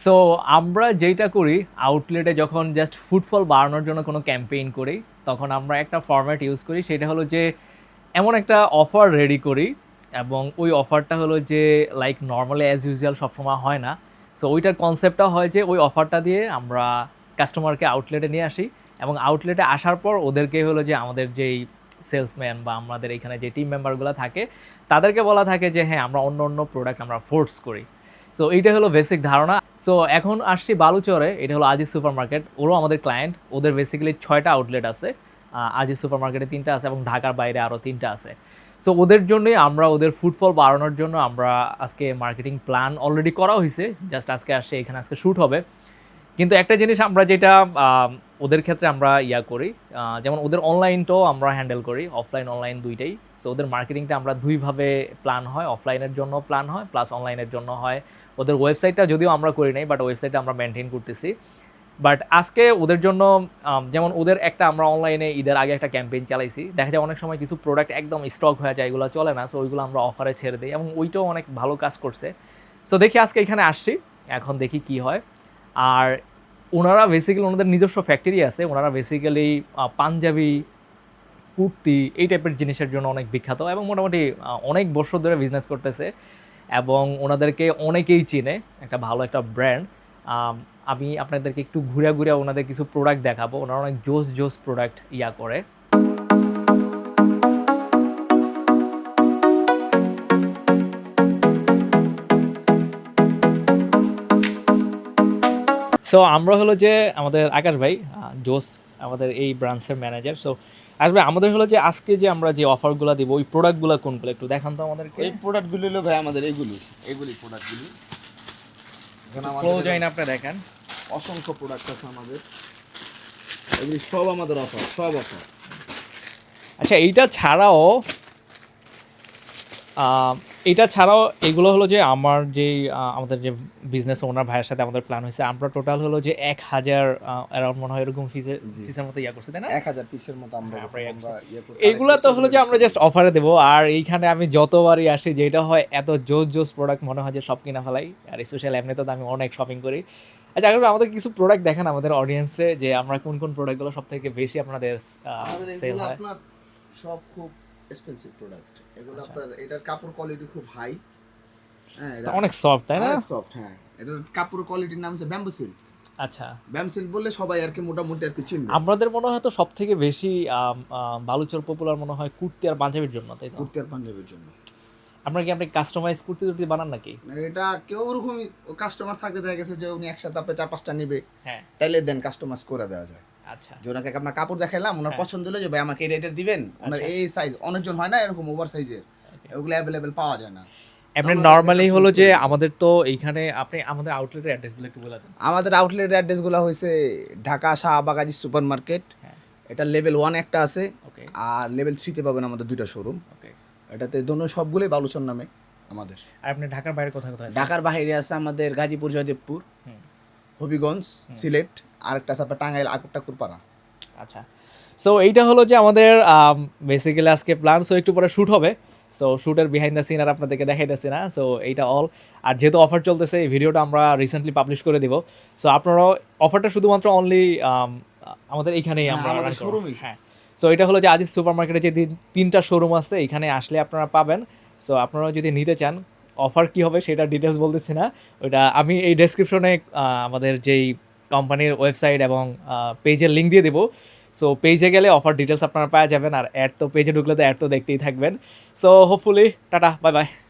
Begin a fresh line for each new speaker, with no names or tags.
So আমরা যেটা করি আউটলেটে যখন জাস্ট ফুটফল বাড়ানোর জন্য কোনো ক্যাম্পেইন করি তখন আমরা একটা ফরম্যাট ইউজ করি, সেটা হলো যে এমন একটা অফার রেডি করি এবং ওই অফারটা হলো যে লাইক নর্মালি অ্যাজ ইউজুয়াল সবসময় হয় না। সো ওইটার কনসেপ্টটা হয় যে ওই অফারটা দিয়ে আমরা কাস্টমারকে আউটলেটে নিয়ে আসি এবং আউটলেটে আসার পর ওদেরকে হলো যে আমাদের যেই সেলসম্যান বা আমাদের এখানে যে টিম মেম্বারগুলো থাকে তাদেরকে বলা থাকে যে হ্যাঁ আমরা অন্য অন্য প্রোডাক্ট আমরা ফোর্স করি। সো এইটা হলো বেসিক ধারণা। সো এখন আসছি বালুচরে, এটা হলো আজিজ সুপার মার্কেট, ওরও আমাদের ক্লায়েন্ট। ওদের বেসিক্যালি 6টা আউটলেট আছে, আজিজ সুপার মার্কেটে 3টা আছে এবং ঢাকার বাইরে আরও 3টা আছে। সো ওদের জন্যই আমরা ওদের ফুটফল বাড়ানোর জন্য আমরা আজকে মার্কেটিং প্ল্যান অলরেডি করা হয়েছে, জাস্ট আজকে আসছে, এখানে আজকে শ্যুট হবে। কিন্তু একটা জিনিস আমরা যেটা ওদের ক্ষেত্রে আমরা করি, যেমন ওদের অনলাইনটাও আমরা হ্যান্ডেল করি, অফলাইন অনলাইন দুইটাই। সো ওদের মার্কেটিংটা আমরা দুইভাবে প্ল্যান হয়, অফলাইনের জন্য প্ল্যান হয় প্লাস অনলাইনের জন্য হয়। ওদের ওয়েবসাইটটা যদিও আমরা করি নাই, বাট ওয়েবসাইটটা আমরা মেনটেন করতেছি। বাট আজকে ওদের জন্য যেমন ওদের একটা আমরা অনলাইনে ঈদের আগে একটা ক্যাম্পেইন চালাইছি, দেখা যায় অনেক সময় কিছু প্রোডাক্ট একদম স্টক হয়ে যায়, এগুলো চলে না, সো ওইগুলো আমরা অফারে ছেড়ে দিই এবং ওইটাও অনেক ভালো কাজ করছে। সো দেখি আজকে এখানে আসছি, এখন দেখি কি হয়। আর ওনারা বেসিক্যালি ওনাদের নিজস্ব ফ্যাক্টরি আছে, ওনারা বেসিক্যালি পাঞ্জাবি, কুর্তি এই টাইপের জিনিসের জন্য অনেক বিখ্যাত এবং মোটামুটি অনেক বছর ধরে বিজনেস করতেছে এবং ওনাদেরকে অনেকেই চিনে, একটা ভালো একটা ব্র্যান্ড। আমি আপনাদেরকে একটু ঘুরে ঘুরে ওনাদের কিছু প্রোডাক্ট দেখাবো, ওনারা অনেক জোস জোস প্রোডাক্ট করে। সো আমরা হলো যে আমাদের আকাশ ভাই, জোস আমাদের এই ব্রাঞ্চের ম্যানেজার। সো আকাশ ভাই, আমাদের হলো যে আজকে যে আমরা যে অফারগুলো দিব ওই প্রোডাক্টগুলো কোনগুলো একটু দেখান তো আমাদেরকে।
এই প্রোডাক্টগুলো হলো ভাই আমাদের এইগুলি প্রোডাক্টগুলি এখানে
প্রয়োজন আপনি দেখেন,
অসংখ্য প্রোডাক্ট আছে আমাদের, এগুলি সব আমাদের অফার, সব অফার।
আচ্ছা এইটা ছাড়াও এটা ছাড়াও এগুলো হলো যে আমার যেই আমাদের যে বিজনেস ওনার ভাইয়ের সাথে আমাদের প্ল্যান হয়েছে, আমরা টোটাল হলো যে 1000 অ্যারাউন্ড মনে হয় এরকম পিসের মতো করছে, তাই না?
1000 পিসের মতো আমরা
এইগুলো তো হলো যে আমরা জাস্ট অফারে দেবো। আর এইখানে আমি যতবারই আসি যেটা হয় এত জোস জোস প্রোডাক্ট মনে হয় যে সব কিনা ফেলাই, আর স্পেশাল এমনিতে তো আমি অনেক শপিং করি। আচ্ছা আমাদের কিছু প্রোডাক্ট দেখান আমাদের অডিয়েন্সে, যে আমরা কোন কোন প্রোডাক্টগুলো সব থেকে বেশি আপনাদের সেল হয়।
আপনার সব খুব এক্সপেন্সিভ প্রোডাক্ট এগুলো, আপনার এটার কাপড় কোয়ালিটি খুব হাই। হ্যাঁ, এটা
অনেক সফট, তাই না?
অনেক সফট। হ্যাঁ, এটার কাপড় কোয়ালিটির নাম হচ্ছে ব্যাম্বু সিল্ক।
আচ্ছা,
ব্যাম্বু সিল্ক বললে সবাই আর কি মোটামুটি আর কি চিনবে।
আমাদের মনে হয় তো সব থেকে বেশি বালুচর পপুলার মনে হয় কুর্তি আর পাঞ্জাবির জন্য, তাই তো?
কুর্তি আর পাঞ্জাবির জন্য।
আপনি কাস্টমাইজ কুর্তি টুর্তি বানান নাকি?
এটা কেউ ওরকমই কাস্টমার থাকতে দেখা গেছে যে উনি একসাথে আপনি 4-5টা নিবে,
হ্যাঁ,
তাইলে দেন কাস্টমাইজ করে দেওয়া যায়।
আচ্ছা,
যে ওনাকে আপনার কাপড় দেখাইলাম, ওনার পছন্দ হলো যে ভাই আমাকে এই রেটের দিবেন, ওনার এই সাইজ, অনেকজন হয় না এরকম ওভার সাইজের, ওগুলো অ্যাভেলেবেল পাওয়া যায় না।
এমনি নরমালি হলো যে আমাদের তো এইখানে আপনি আমাদের আউটলেটের অ্যাড্রেসগুলো একটু বলে দেন।
আমাদের আউটলেটের অ্যাড্রেসগুলো হয়েছে ঢাকা শাহবাগাজি সুপার মার্কেট, এটা লেভেল 1 একটা আছে, আর লেভেল 3-তে পাবেন আমাদের 2টা শোরুম। এটাতে দোনো সবগুলোই বালুচর নামে আমাদের।
আর আপনি ঢাকার বাইরে কোথায় কোথায়?
ঢাকার বাইরে আছে আমাদের গাজীপুর, জয়দেবপুর, হবিগঞ্জ, সিলেট, আরেকটা আছে আপনার টাঙ্গাইল আকুরপাড়া।
আচ্ছা, সো এইটা হলো যে আমাদের বেসিক্যালি আজকে প্ল্যান। সো একটু পরে শ্যুট হবে, সো শ্যুটের বিহাইন্ড দ্য সিন আর আপনাদেরকে দেখাইতেছি না। সো এইটা অল। আর যেহেতু অফার চলতেছে এই ভিডিওটা আমরা রিসেন্টলি পাবলিশ করে দিব, সো আপনারাও অফারটা শুধুমাত্র অনলি আমাদের এইখানেই আমরা রান করব। হ্যাঁ, সো এটা হলো যে আজিজ সুপার মার্কেটে যে 3টা শোরুম আছে এখানে আসলে আপনারা পাবেন। সো আপনারা যদি নিতে চান, অফার কী হবে সেটা ডিটেলস বলতেছি না, ওইটা আমি এই ডেসক্রিপশনে আমাদের যেই কোম্পানির ওয়েবসাইট এবং পেজের লিঙ্ক দিয়ে দেবো। সো পেজে গেলে অফার ডিটেলস আপনারা পাওয়া যাবেন, আর অ্যাড তো পেজে ঢুকলে তো অ্যাড তো দেখতেই থাকবেন। So hopefully tata, bye bye.